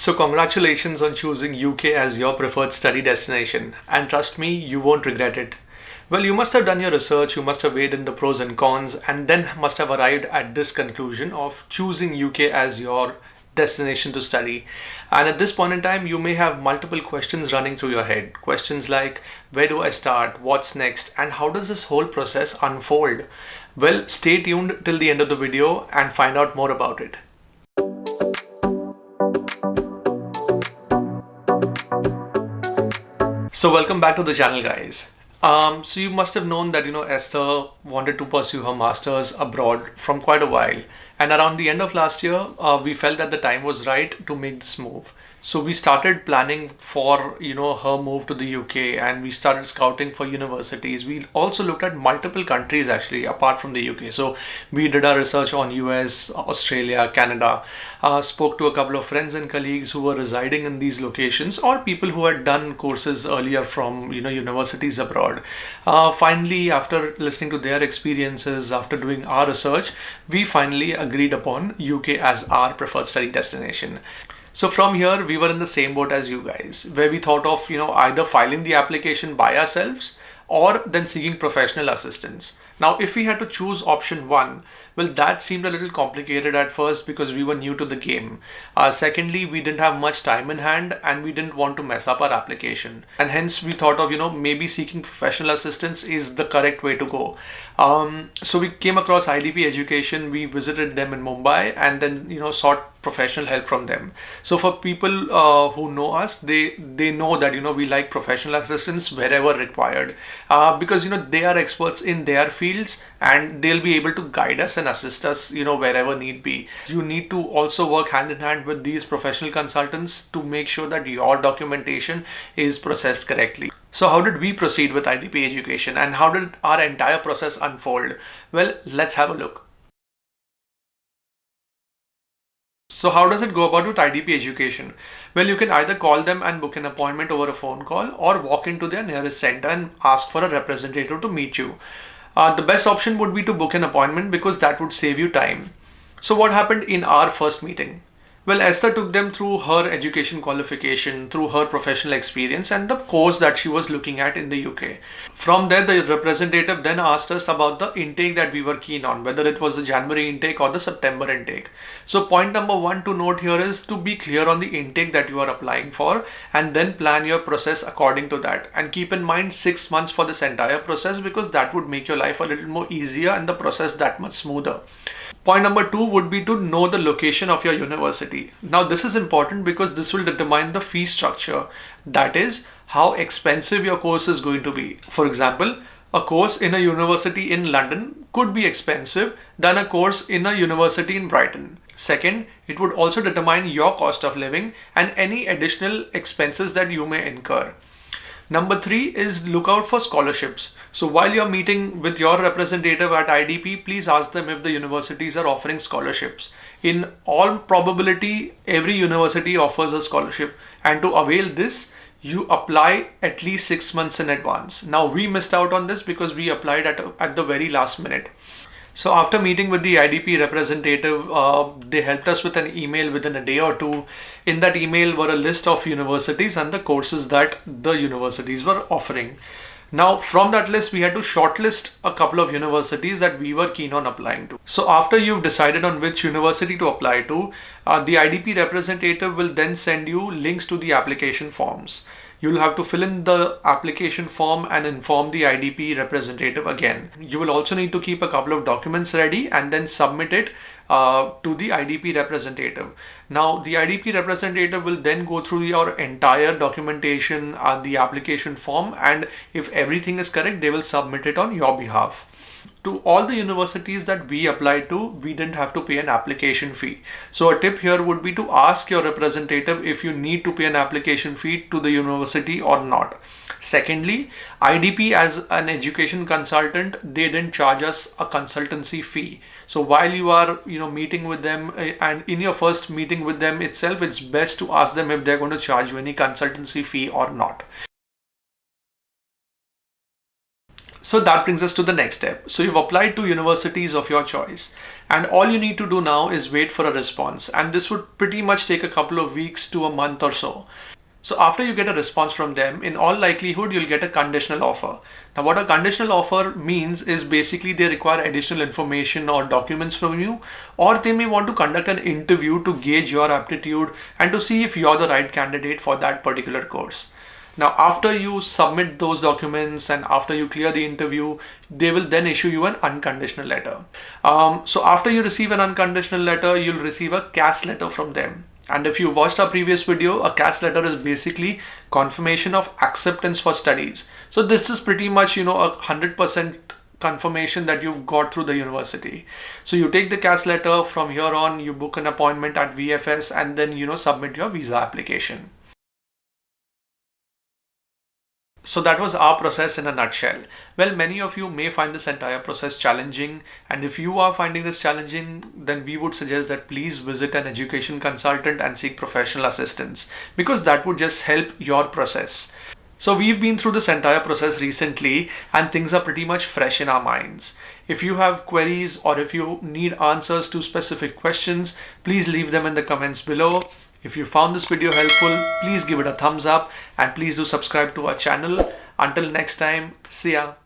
So congratulations on choosing UK as your preferred study destination, and trust me, you won't regret it. Well, you must have done your research, you must have weighed in the pros and cons, and then must have arrived at this conclusion of choosing UK as your destination to study. And at this point in time, you may have multiple questions running through your head. Questions like, where do I start? What's next? And how does this whole process unfold? Well, stay tuned till the end of the video and find out more about it. So welcome back to the channel, guys. So you must have known that Esther wanted to pursue her masters abroad from quite a while, and around the end of last year, we felt that the time was right to make this move. So we started planning for her move to the UK, and we started scouting for universities. We also looked at multiple countries actually apart from the UK. So we did our research on US, Australia, Canada, spoke to a couple of friends and colleagues who were residing in these locations or people who had done courses earlier from universities abroad. Finally, after listening to their experiences, after doing our research, we finally agreed upon UK as our preferred study destination. So from here, we were in the same boat as you guys, where we thought of, either filing the application by ourselves or then seeking professional assistance. Now, if we had to choose option one, well, that seemed a little complicated at first because we were new to the game. Secondly, we didn't have much time in hand and we didn't want to mess up our application. And hence we thought of, maybe seeking professional assistance is the correct way to go. So we came across IDP Education, we visited them in Mumbai and then, sought professional help from them. So for people who know us, they know that we like professional assistance wherever required, because they are experts in their fields and they'll be able to guide us and assist us wherever need be. You need to also work hand in hand with these professional consultants to make sure that your documentation is processed correctly. So how did we proceed with IDP Education and how did our entire process unfold? Well, let's have a look. So how does it go about with IDP Education? Well, you can either call them and book an appointment over a phone call or walk into their nearest center and ask for a representative to meet you. The best option would be to book an appointment because that would save you time. So what happened in our first meeting? Well, Esther took them through her education qualification, through her professional experience and the course that she was looking at in the UK. From there, the representative then asked us about the intake that we were keen on, whether it was the January intake or the September intake. So point number one to note here is to be clear on the intake that you are applying for and then plan your process according to that. And keep in mind 6 months for this entire process because that would make your life a little more easier and the process that much smoother. Point number two would be to know the location of your university. Now this is important because this will determine the fee structure. That is how expensive your course is going to be. For example, a course in a university in London could be expensive than a course in a university in Brighton. Second, it would also determine your cost of living and any additional expenses that you may incur. Number three is look out for scholarships. So while you're meeting with your representative at IDP, please ask them if the universities are offering scholarships. In all probability, every university offers a scholarship, and to avail this, you apply at least 6 months in advance. Now we missed out on this because we applied at the very last minute. So after meeting with the IDP representative, they helped us with an email within a day or two. In that email were a list of universities and the courses that the universities were offering. Now from that list, we had to shortlist a couple of universities that we were keen on applying to. So after you've decided on which university to apply to, the IDP representative will then send you links to the application forms. You'll have to fill in the application form and inform the IDP representative again. You will also need to keep a couple of documents ready and then submit it to the IDP representative. Now, the IDP representative will then go through your entire documentation, the application form, and if everything is correct, they will submit it on your behalf. To all the universities that we applied to, we didn't have to pay an application fee. So a tip here would be to ask your representative if you need to pay an application fee to the university or not. Secondly, IDP as an education consultant, they didn't charge us a consultancy fee. So while you are, meeting with them and in your first meeting with them itself, it's best to ask them if they're going to charge you any consultancy fee or not. So that brings us to the next step. So you've applied to universities of your choice, and all you need to do now is wait for a response. And this would pretty much take a couple of weeks to a month or so. So after you get a response from them, in all likelihood, you'll get a conditional offer. Now, what a conditional offer means is basically they require additional information or documents from you, or they may want to conduct an interview to gauge your aptitude and to see if you're the right candidate for that particular course. Now, after you submit those documents and after you clear the interview, they will then issue you an unconditional letter. So after you receive an unconditional letter, you'll receive a CAS letter from them. And if you watched our previous video, a CAS letter is basically confirmation of acceptance for studies. So this is pretty much, a 100% confirmation that you've got through the university. So you take the CAS letter, from here on, you book an appointment at VFS and then, submit your visa application. So that was our process in a nutshell. Well, many of you may find this entire process challenging, and if you are finding this challenging, then we would suggest that please visit an education consultant and seek professional assistance, because that would just help your process. So we've been through this entire process recently and things are pretty much fresh in our minds. If you have queries or if you need answers to specific questions, please leave them in the comments below. If you found this video helpful, please give it a thumbs up and please do subscribe to our channel. Until next time, see ya.